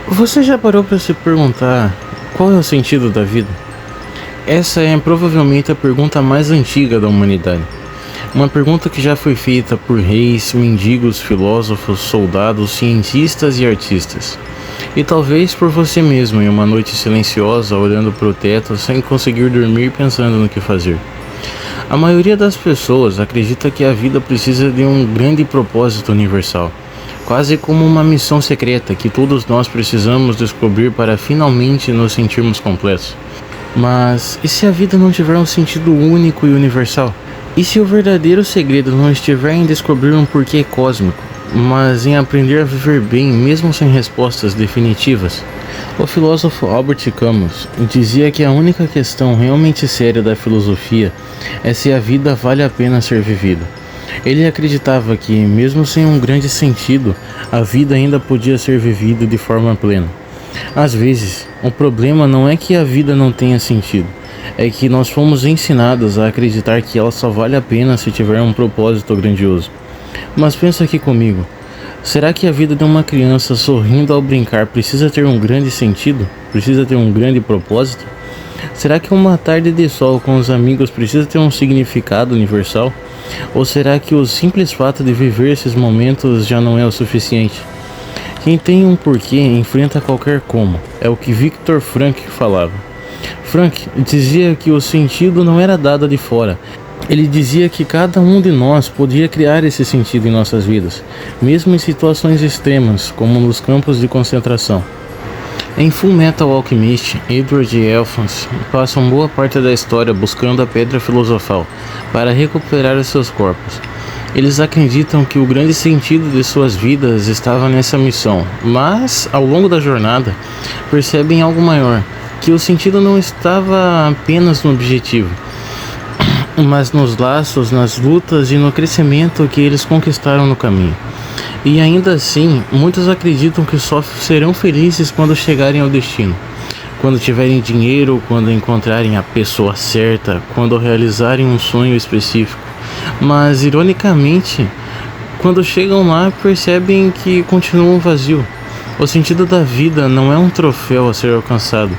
Você já parou para se perguntar qual é o sentido da vida? Essa é provavelmente a pergunta mais antiga da humanidade. Uma pergunta que já foi feita por reis, mendigos, filósofos, soldados, cientistas e artistas. E talvez por você mesmo em uma noite silenciosa olhando para o teto sem conseguir dormir pensando no que fazer. A maioria das pessoas acredita que a vida precisa de um grande propósito universal, quase como uma missão secreta que todos nós precisamos descobrir para finalmente nos sentirmos completos. Mas e se a vida não tiver um sentido único e universal? E se o verdadeiro segredo não estiver em descobrir um porquê cósmico, mas em aprender a viver bem mesmo sem respostas definitivas? O filósofo Albert Camus dizia que a única questão realmente séria da filosofia é se a vida vale a pena ser vivida. Ele acreditava que, mesmo sem um grande sentido, a vida ainda podia ser vivida de forma plena. Às vezes, o problema não é que a vida não tenha sentido, é que nós fomos ensinados a acreditar que ela só vale a pena se tiver um propósito grandioso. Mas pensa aqui comigo, será que a vida de uma criança sorrindo ao brincar precisa ter um grande sentido? Precisa ter um grande propósito? Será que uma tarde de sol com os amigos precisa ter um significado universal? Ou será que o simples fato de viver esses momentos já não é o suficiente? Quem tem um porquê enfrenta qualquer como, é o que Viktor Frankl falava. Frankl dizia que o sentido não era dado de fora. Ele dizia que cada um de nós podia criar esse sentido em nossas vidas, mesmo em situações extremas, como nos campos de concentração. Em Fullmetal Alchemist, Edward e Elfans passam boa parte da história buscando a Pedra Filosofal para recuperar os seus corpos. Eles acreditam que o grande sentido de suas vidas estava nessa missão, mas, ao longo da jornada, percebem algo maior, que o sentido não estava apenas no objetivo, mas nos laços, nas lutas e no crescimento que eles conquistaram no caminho. E ainda assim, muitos acreditam que só serão felizes quando chegarem ao destino. Quando tiverem dinheiro, quando encontrarem a pessoa certa, quando realizarem um sonho específico. Mas, ironicamente, quando chegam lá, percebem que continuam vazio. O sentido da vida não é um troféu a ser alcançado,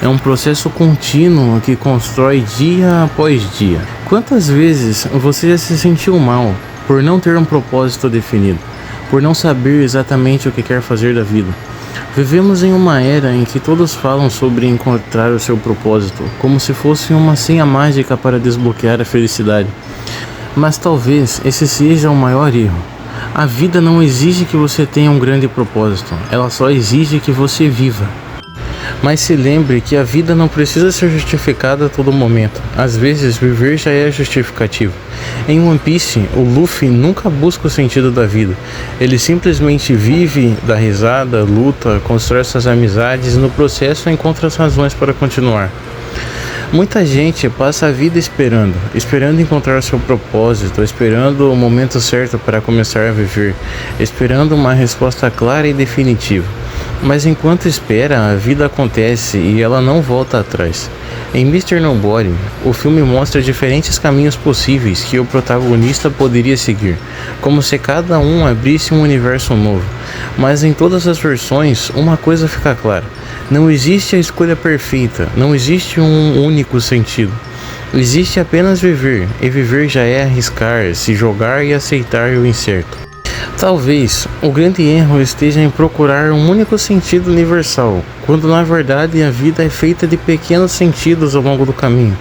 é um processo contínuo que constrói dia após dia. Quantas vezes você já se sentiu mal por não ter um propósito definido, por não saber exatamente o que quer fazer da vida? Vivemos em uma era em que todos falam sobre encontrar o seu propósito, como se fosse uma senha mágica para desbloquear a felicidade. Mas talvez esse seja o maior erro. A vida não exige que você tenha um grande propósito, ela só exige que você viva. Mas se lembre que a vida não precisa ser justificada a todo momento. Às vezes, viver já é justificativo. Em One Piece, o Luffy nunca busca o sentido da vida. Ele simplesmente vive, dá risada, luta, constrói suas amizades e no processo encontra as razões para continuar. Muita gente passa a vida esperando encontrar seu propósito, esperando o momento certo para começar a viver, esperando uma resposta clara e definitiva. Mas enquanto espera, a vida acontece e ela não volta atrás. Em Mr. Nobody, o filme mostra diferentes caminhos possíveis que o protagonista poderia seguir, como se cada um abrisse um universo novo. Mas em todas as versões, uma coisa fica clara: não existe a escolha perfeita, não existe um único sentido. Existe apenas viver, e viver já é arriscar, se jogar e aceitar o incerto. Talvez o grande erro esteja em procurar um único sentido universal, quando na verdade a vida é feita de pequenos sentidos ao longo do caminho.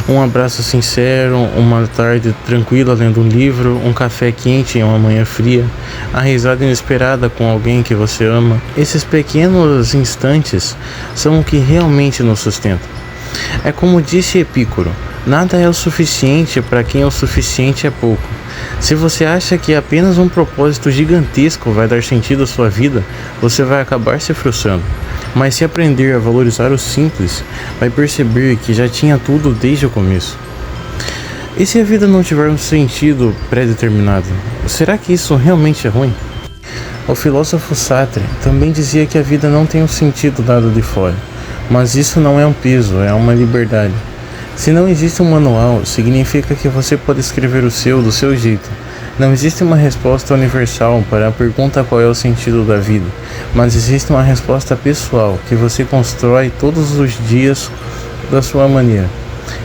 Um abraço sincero, uma tarde tranquila lendo um livro, um café quente em uma manhã fria, a risada inesperada com alguém que você ama. Esses pequenos instantes são o que realmente nos sustenta. É como disse Epicuro: nada é o suficiente para quem o suficiente é pouco. Se você acha que apenas um propósito gigantesco vai dar sentido à sua vida, você vai acabar se frustrando. Mas se aprender a valorizar o simples, vai perceber que já tinha tudo desde o começo. E se a vida não tiver um sentido pré-determinado, será que isso realmente é ruim? O filósofo Sartre também dizia que a vida não tem um sentido dado de fora, mas isso não é um peso, é uma liberdade. Se não existe um manual, significa que você pode escrever o seu do seu jeito. Não existe uma resposta universal para a pergunta qual é o sentido da vida, mas existe uma resposta pessoal que você constrói todos os dias da sua maneira.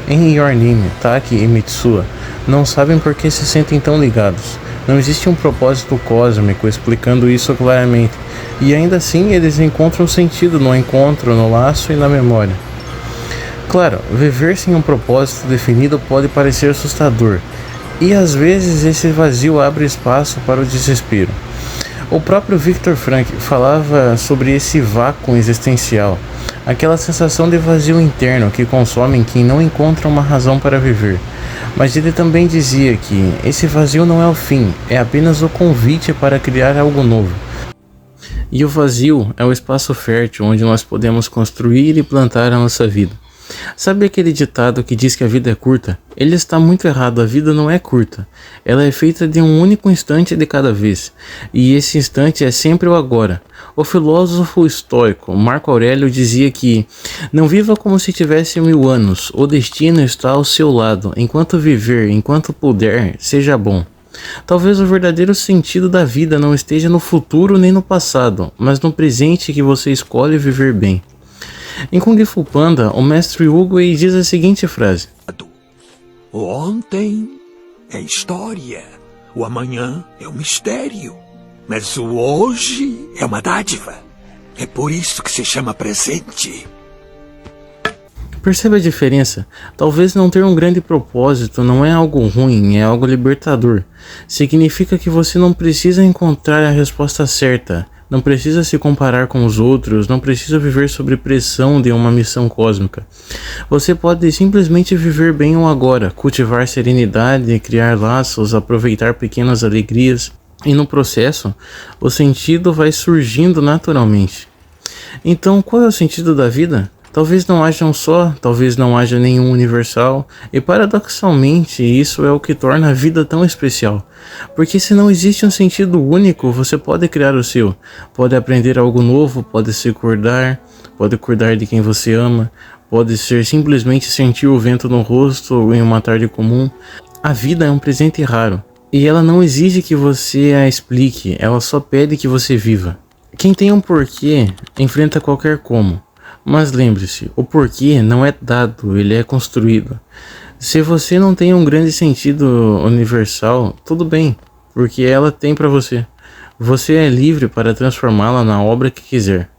Em Your Name, Taki e Mitsuha não sabem por que se sentem tão ligados. Não existe um propósito cósmico explicando isso claramente, e ainda assim eles encontram sentido no encontro, no laço e na memória. Claro, viver sem um propósito definido pode parecer assustador, e às vezes esse vazio abre espaço para o desespero. O próprio Viktor Frankl falava sobre esse vácuo existencial, aquela sensação de vazio interno que consome quem não encontra uma razão para viver. Mas ele também dizia que esse vazio não é o fim, é apenas o convite para criar algo novo. E o vazio é o espaço fértil onde nós podemos construir e plantar a nossa vida. Sabe aquele ditado que diz que a vida é curta? Ele está muito errado, a vida não é curta. Ela é feita de um único instante de cada vez. E esse instante é sempre o agora. O filósofo estoico Marco Aurélio dizia que não viva como se tivesse 1000 anos, o destino está ao seu lado, enquanto viver, enquanto puder, seja bom. Talvez o verdadeiro sentido da vida não esteja no futuro nem no passado, mas no presente que você escolhe viver bem. Em Kung Fu Panda, o mestre Oogway diz a seguinte frase: O ontem é história, o amanhã é um mistério, mas o hoje é uma dádiva. É por isso que se chama presente. Percebe a diferença? Talvez não ter um grande propósito não é algo ruim, é algo libertador. Significa que você não precisa encontrar a resposta certa, não precisa se comparar com os outros, não precisa viver sob pressão de uma missão cósmica. Você pode simplesmente viver bem o agora, cultivar serenidade, criar laços, aproveitar pequenas alegrias, e no processo, o sentido vai surgindo naturalmente. Então, qual é o sentido da vida? Talvez não haja um só, talvez não haja nenhum universal, e paradoxalmente isso é o que torna a vida tão especial. Porque se não existe um sentido único, você pode criar o seu, pode aprender algo novo, pode cuidar de quem você ama, pode ser simplesmente sentir o vento no rosto em uma tarde comum. A vida é um presente raro, e ela não exige que você a explique, ela só pede que você viva. Quem tem um porquê, enfrenta qualquer como. Mas lembre-se, o porquê não é dado, ele é construído. Se você não tem um grande sentido universal, tudo bem, porque ela tem para você. Você é livre para transformá-la na obra que quiser.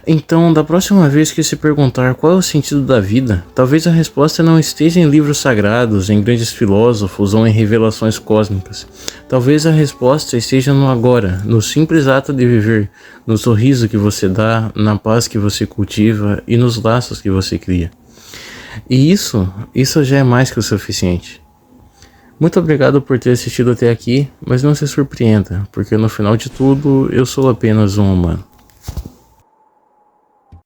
Então, da próxima vez que se perguntar qual é o sentido da vida, talvez a resposta não esteja em livros sagrados, em grandes filósofos ou em revelações cósmicas. Talvez a resposta esteja no agora, no simples ato de viver, no sorriso que você dá, na paz que você cultiva e nos laços que você cria. E isso já é mais que o suficiente. Muito obrigado por ter assistido até aqui, mas não se surpreenda, porque no final de tudo eu sou apenas um humano.